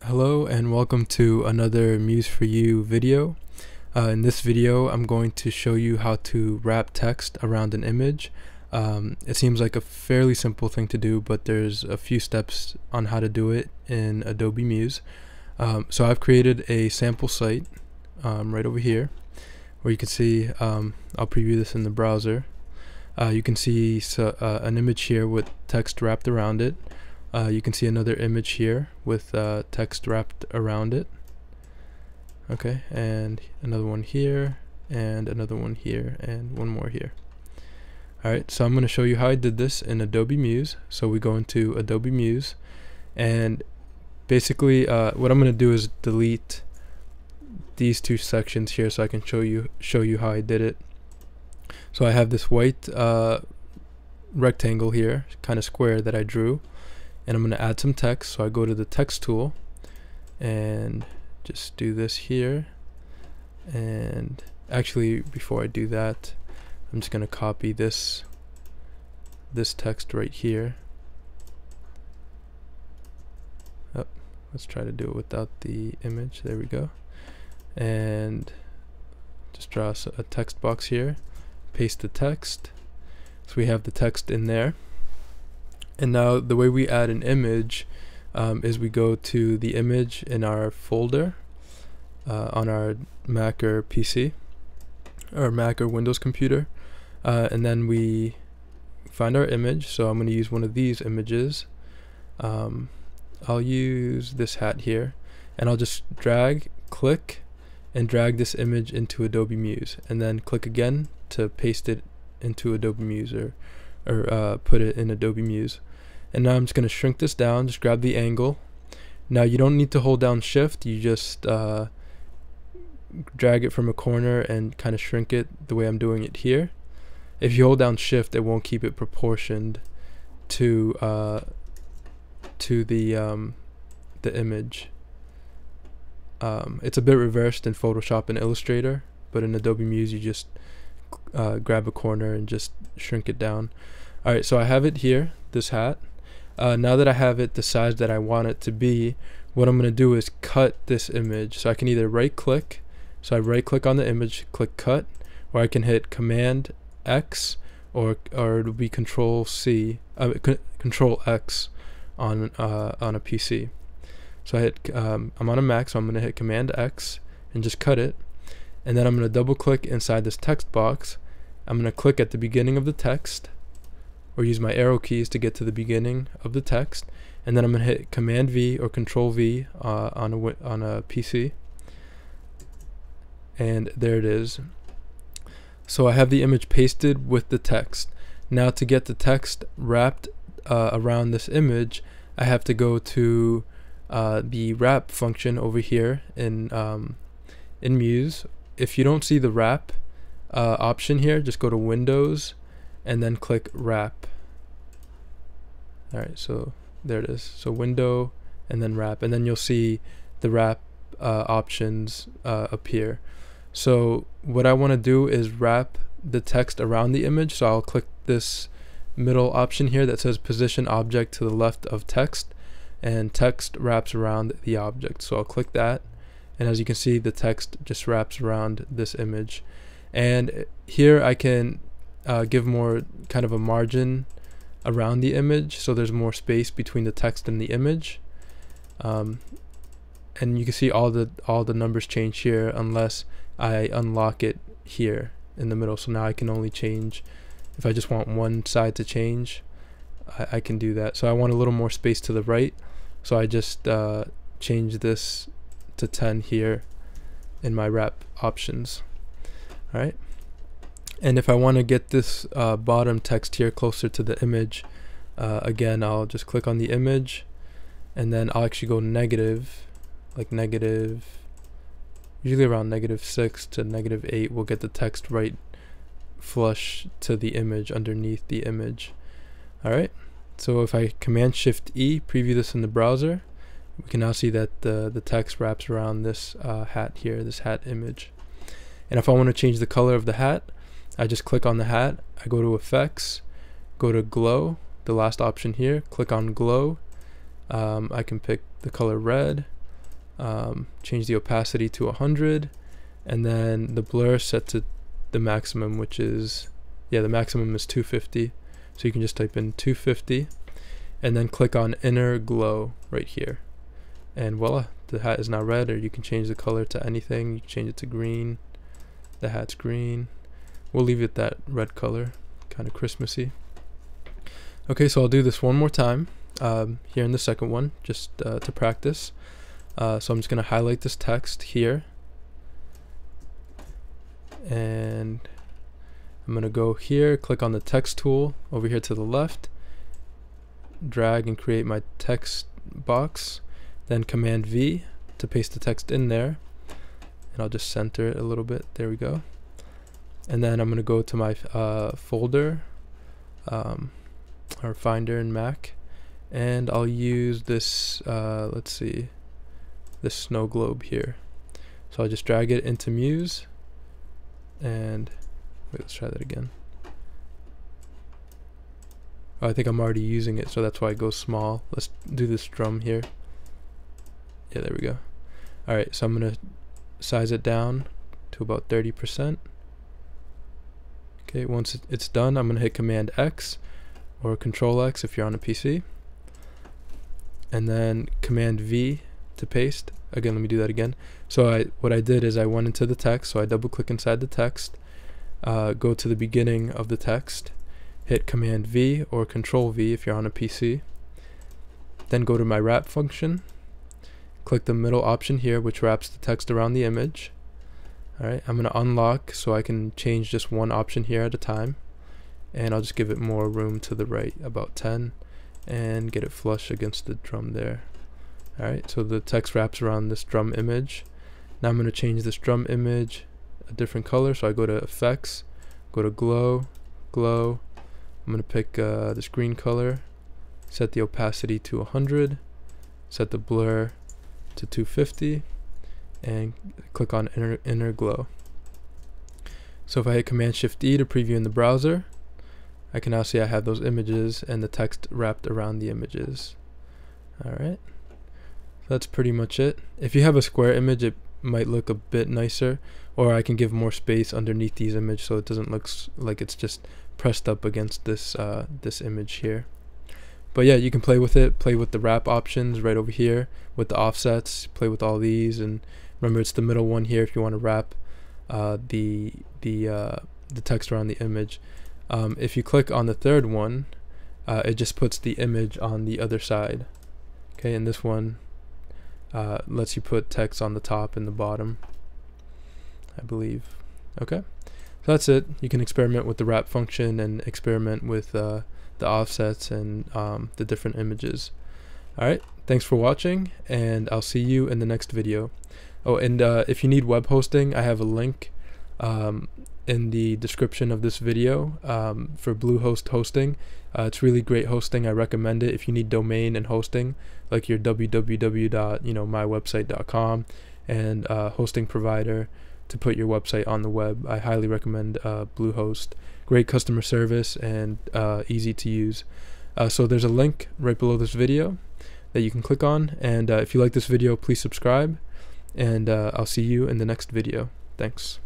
Hello and welcome to another Muse for You video. In this video I'm going to show you how to wrap text around an image. It seems like a fairly simple thing to do, but there's a few steps on how to do it in Adobe Muse. So I've created a sample site right over here where you can see, I'll preview this in the browser. You can see an image here with text wrapped around it. You can see another image here with text wrapped around it. Okay, and another one here, and another one here, and one more here. Alright, so I'm going to show you how I did this in Adobe Muse. So we go into Adobe Muse, and basically what I'm going to do is delete these two sections here so I can show you how I did it. So I have this white rectangle here, kind of square, that I drew. And I'm going to add some text, so I go to the text tool and just do this here. And actually, before I do that, I'm just going to copy this text right here. Oh, let's try to do it without the image. There we go. And just draw a text box here, paste the text, so we have the text in there. And now the way we add an image is we go to the image in our folder on our Mac or PC or Mac or Windows computer, and then we find our image. So I'm going to use one of these images. I'll use this hat here, and I'll just click and drag this image into Adobe Muse, and then click again to paste it into Adobe Muse or put it in Adobe Muse. And now I'm just going to shrink this down, just grab the angle. Now you don't need to hold down shift, you just drag it from a corner and kind of shrink it the way I'm doing it here. If you hold down shift, it won't keep it proportioned to the image. It's a bit reversed in Photoshop and Illustrator, but in Adobe Muse you just grab a corner and just shrink it down. Alright, so I have it here, this hat. Now that I have it the size that I want it to be, what I'm going to do is cut this image. So I can either right click, so I right click on the image, click cut, or I can hit Command X, or it'll be Control X on a PC. So I hit I'm on a Mac, so I'm going to hit Command X and just cut it, and then I'm going to double click inside this text box. I'm going to click at the beginning of the text, or use my arrow keys to get to the beginning of the text, and then I'm going to hit Command V or Control V on a PC, and there it is. So I have the image pasted with the text. Now to get the text wrapped around this image, I have to go to the wrap function over here in Muse. If you don't see the wrap option here, just go to Windows and then click wrap. Alright, so there it is. So window and then wrap, and then you'll see the wrap options appear. So what I want to do is wrap the text around the image, so I'll click this middle option here that says position object to the left of text, and text wraps around the object. So I'll click that, and as you can see, the text just wraps around this image. And here I can give more kind of a margin around the image, so there's more space between the text and the image. And you can see all the numbers change here unless I unlock it here in the middle. So now I can only change if I just want one side to change. I can do that. So I want a little more space to the right, so I just change this to 10 here in my wrap options. Alright. And if I want to get this bottom text here closer to the image, again, I'll just click on the image, and then I'll actually go negative, like usually around -6 to -8 will get the text right flush to the image underneath the image. Alright, so if I Command Shift E, preview this in the browser, we can now see that the text wraps around this hat here, this hat image. And if I want to change the color of the hat, I just click on the hat, I go to Effects, go to Glow, the last option here, click on Glow. I can pick the color red, change the opacity to 100, and then the blur set to the maximum, which is, yeah, the maximum is 250. So you can just type in 250 and then click on inner glow right here, and voila, the hat is now red. Or you can change the color to anything. You can change it to green. The hat's green. We'll leave it that red color, kind of Christmassy. Okay, so I'll do this one more time here in the second one, just to practice. So I'm just going to highlight this text here, and I'm going to go here, click on the text tool over here to the left, drag and create my text box, then Command V to paste the text in there, and I'll just center it a little bit. There we go. And then I'm going to go to my folder or Finder in Mac, and I'll use this, let's see, this snow globe here. So I'll just drag it into Muse, and wait, let's try that again. Oh, I think I'm already using it, so that's why it goes small. Let's do this drum here. Yeah, there we go. Alright, so I'm going to size it down to about 30%. Okay, once it's done, I'm going to hit Command X or Control X if you're on a PC, and then Command V to paste. Again, let me do that again. So what I did is I went into the text, so I double click inside the text, go to the beginning of the text, hit Command V or Control V if you're on a PC, then go to my wrap function, click the middle option here, which wraps the text around the image. Alright, I'm going to unlock so I can change just one option here at a time, and I'll just give it more room to the right, about 10, and get it flush against the drum there. Alright, so the text wraps around this drum image. Now I'm going to change this drum image a different color, so I go to Effects, go to Glow, I'm going to pick this green color, set the opacity to 100, set the blur to 250, and click on inner glow. So if I hit Command Shift E to preview in the browser, I can now see I have those images and the text wrapped around the images. Alright, that's pretty much it. If you have a square image, it might look a bit nicer, or I can give more space underneath these images so it doesn't look like it's just pressed up against this this image here. But yeah, you can play with it, play with the wrap options right over here, with the offsets, play with all these, and remember it's the middle one here if you want to wrap the text around the image. If you click on the third one, it just puts the image on the other side. Okay, and this one lets you put text on the top and the bottom, I believe. Okay, so that's it. You can experiment with the wrap function and experiment with the offsets and the different images. Alright, thanks for watching, and I'll see you in the next video. Oh, and if you need web hosting, I have a link in the description of this video for Bluehost hosting. It's really great hosting. I recommend it if you need domain and hosting, like your www.mywebsite.com and hosting provider to put your website on the web. I highly recommend Bluehost. Great customer service and easy to use. So there's a link right below this video that you can click on, and if you like this video, please subscribe, and I'll see you in the next video. Thanks.